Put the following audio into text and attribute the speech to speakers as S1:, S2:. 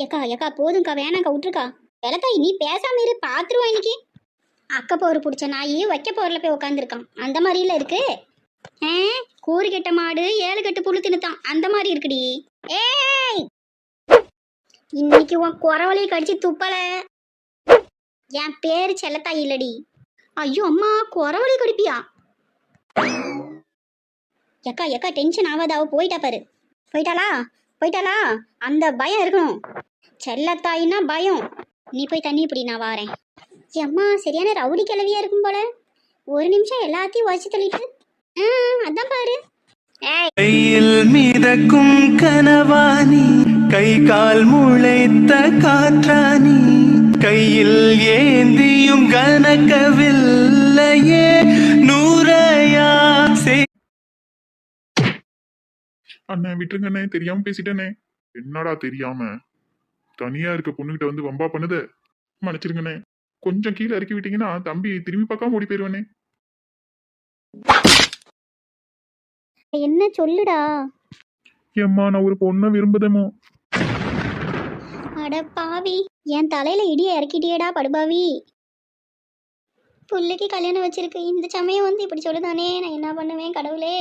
S1: ஏக்கா ஏக்கா போதும்க்கா வேணாக்கா விட்டுருக்கா. விளக்காய் நீ பேசாம இரு, பாத்துருவா இன்னைக்கு. அக்க போர் பிடிச்ச நாயி வைக்க போர்ல போய் உட்காந்துருக்கான். அந்த மாதிரில இருக்கு. ஆ, கூறு கெட்ட மாடு 7 கட்டு புழு தின்னுத்தான் அந்த மாதிரி இருக்குடி. ஏய், இன்னைக்கு உன் குறவழியை கடிச்சு துப்பல. என் பேரு செல்லத்தாய் இல்லடி. ஐயோ அம்மா, குறவழி கடிப்பியா? எக்கா எக்கா டென்ஷன் ஆகாத, அவ போயிட்டா பாரு. போயிட்டாளா? போயிட்டாளா? அந்த பயம் இருக்கணும். செல்லத்தாயின்னா பயம். நீ போய் தண்ணி பிடி, நான் வாரேன். அம்மா சரியான ரவுடி கிளவியா இருக்கும் போல. ஒரு நிமிஷம் எல்லாத்தையும் வச்சு தள்ளிட்டு. அதான் பாரு.
S2: கையில் மிதக்கும் கனவானி, கை கால் முளைத்த காற்றானி, கையில் ஏந்தியும் கனக்கவில்லையே நூறையா.
S3: அண்ணே விட்டுருங்கண்ணே, தெரியாம பேசிட்டேனே. என்னடா தெரியாம? தனியா இருக்க பொண்ணுகிட்ட வந்து வம்பா பண்ணுது. மன்னிச்சிருங்கண்ணே. கொஞ்சம் கீழே இறக்கி விட்டீங்கன்னா தம்பி திரும்பி பார்க்காம ஓடி போயிருவானே.
S1: என்ன சொல்லுடா?
S3: ஏம்மா, நான் ஒரு பொண்ணை விரும்புதேமோ.
S1: அட பாவி, என் தலையில இடிய இறக்கிட்டியேடா படுபாவி. புள்ளைக்கு கல்யாணம் வச்சிருக்கு, இந்த சமயம் வந்து இப்படி சொல்லுதானே, நான் என்ன பண்ணுவேன் கடவுளே.